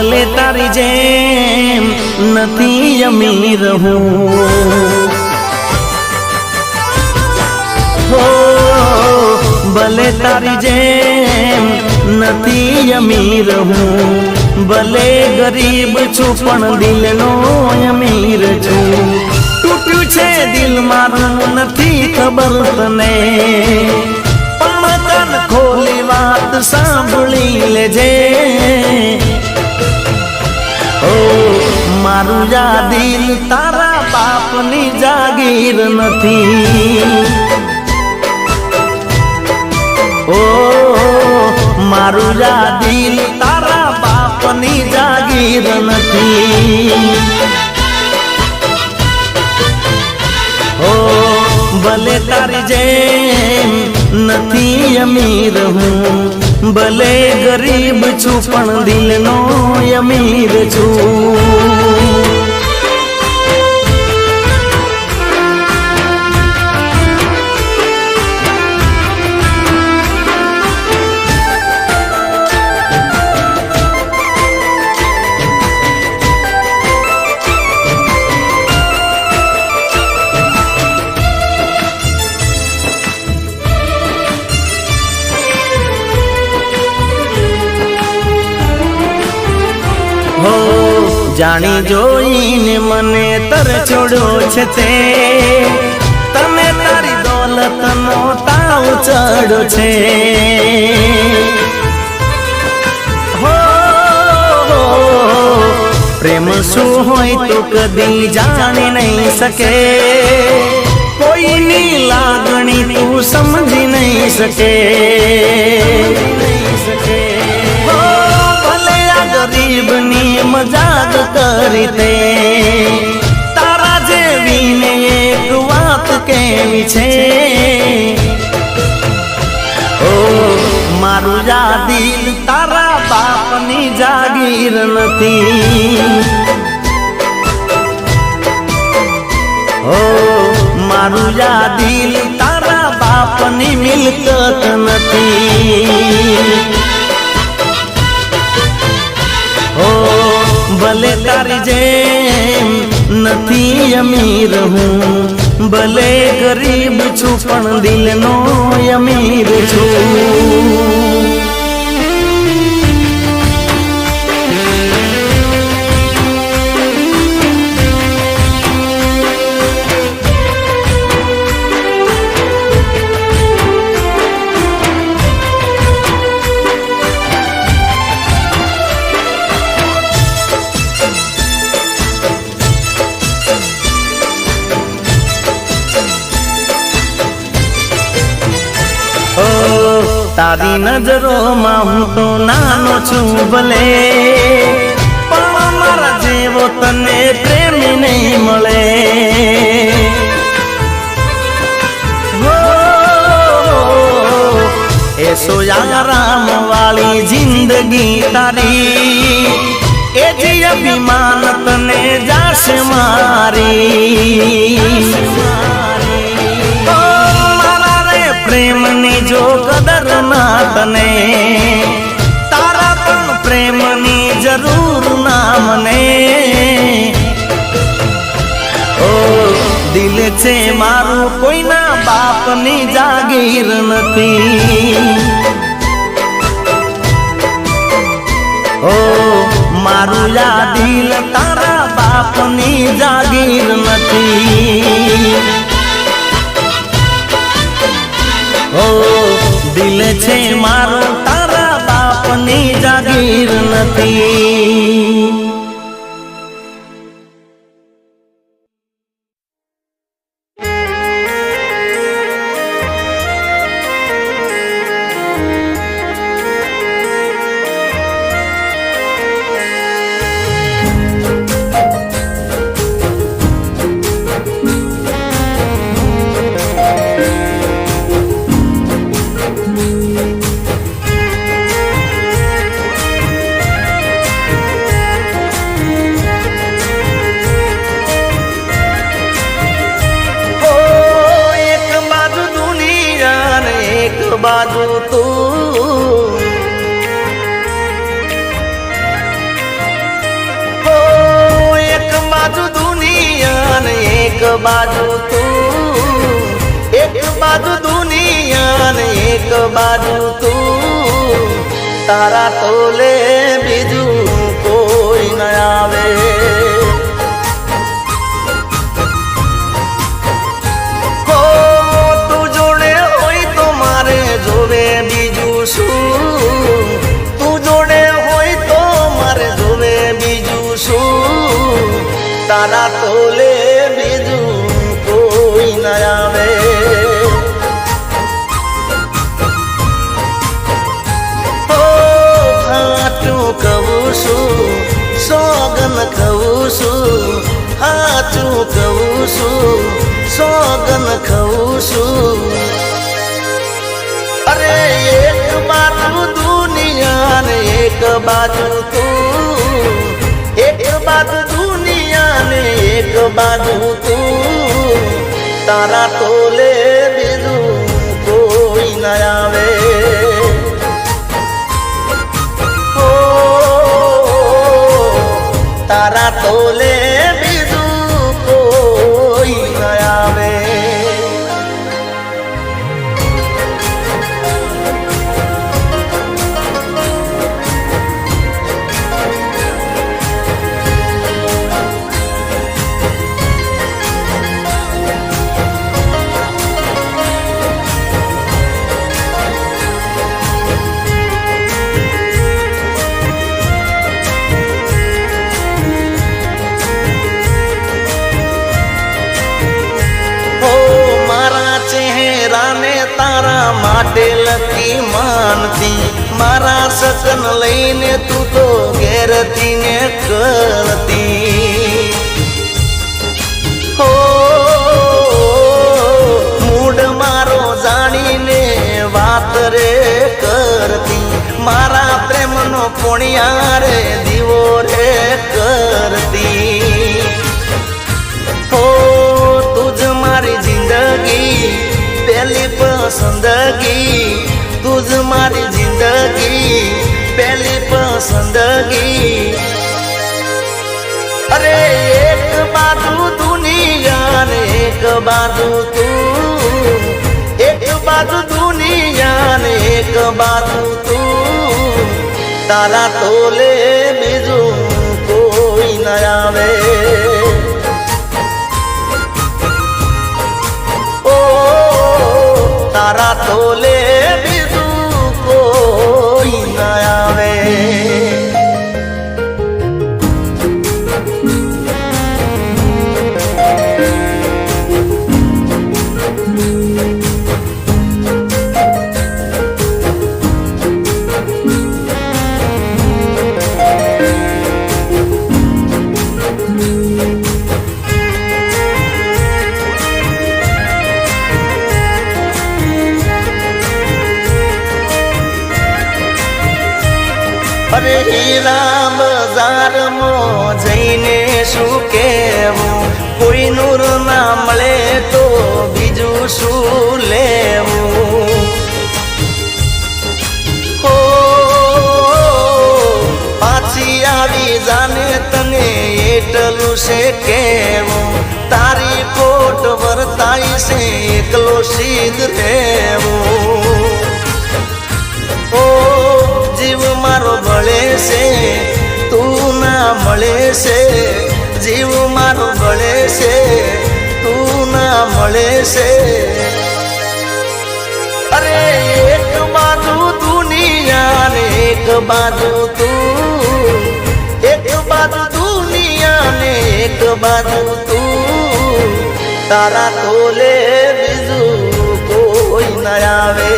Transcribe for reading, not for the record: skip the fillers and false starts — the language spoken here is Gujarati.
ભલે તારી જેમ નથી અમીર હું, હો ભલે તારી જેમ નથી અમીર હું, ભલે ગરીબ છું પણ દિલનો અમીર છું. તૂટ્યું છે દિલ મારું નથી ખબર તને, પણ કાન ખોલી વાત સાંભળી લેજે. ઓ મારું આ દિલ તારા બાપની જાગીર નથી. ઓ મારું આ દિલ તારા બાપની જાગીર નથી. ઓ ભલે તારી જેમ નથી અમીર હું, ભલે ગરીબ છું પણ દિલનો અમીર છું. જાણી જોઈને મને તર છોડ્યો છે તે, તને તારી દોલતનો તાવ ચડ્યો છે. હો પ્રેમ શું હોય તો કદી જાણી નહીં શકે, કોઈની લાગણી તું સમજી નહીં શકે. ગરીબની મજાક કરી તે, તારા જેવીને એક વાત કેવી છે. ઓ મારું આ દિલ તારા બાપની જાગીર નથી. ઓ મારું આ દિલ તારા બાપની મિલકત નથી. ઓ ભલે તારી જેમ નથી અમીર હું, ભલે ગરીબ છું પણ દિલનો અમીર છું. તારી નજરોમાં હું તો નાનો છું ભલે, પણ મારા જેવો તને પ્રેમી નહીં મળે. એ સોયારામ વાળી જિંદગી તારી, એ જે અભિમાન તને જાશે મારી. પ્રેમની જો કદર ના તને, તારા પણ પ્રેમની જરૂર ના મને. ઓ દિલ છે મારું કોઈના બાપની જાગીર નથી. ઓ મારું આ દિલ તારા બાપની જાગીર નથી. ઓ દિલ છે મારો તારા બાપની જાગીર નથી. બાજુ તું બાજુ તું, એક બાજુ દુનિયા ને એક બાજુ તું, તારા તોલે બીજું કોઈ ન આવે. હો તું જોડે હોય તો મારે જોવે બીજું શું, તું જોડે હોય તો મારે જોવે બીજું શું, તારા તોલે બીજું કોઈ ન આવે. કહું છું સોગન કહું છું, હાચું કહું છું સોગન કહું છું. અરે એક બાજુ દુનિયા ને એક બાજુ તું, એક બાજુ દુનિયા ને એક બાજુ તું, તારા તોલે બીજું કોઈ ન આવે. તારા તોલે બીજું કોઈ ન આવે. ચહેરાને તારા માટે લકી માનતી, મારા સકન લઈને તું તો ઘેરતી ને કરતી. હો મૂડ મારો જાણીને વાત રે કરતી, મારા પ્રેમનો પોણિયા રે દીવો રે કરતી. હો તુજ મારી જિંદગી પહેલી પસંદગી, તુજ મારી જિંદગી પહેલી પસંદગી. અરે એક બાજુ દુનિયા ને એક બાજુ તું, એક બાજુ દુનિયા ને એક બાજુ તું, તારા તોલે બીજું કોઈ ન આવે. તારા તોલે બીજું કોઈ ન આવે. અરે હીરા બજારમાં જઈને શું કહેવું, કોઈ નૂર ના મળે તો બીજું શું લેવું. હો પાછી આવી જાને તને એટલું છે કહેવું, તારી કોટ વર્તાય છે એકલો સીધ રહેવું. ઓ જીવ મારો ભળે છે તું ના મળે છે, જીવ મારો ભળે છે તું ના મળે છે. અરે એક બાજુ દુનિયા ને એક બાજુ તું, એક બાજુ દુનિયા ને એક બાજુ તું, તારા તોલે બીજું કોઈ ન આવે.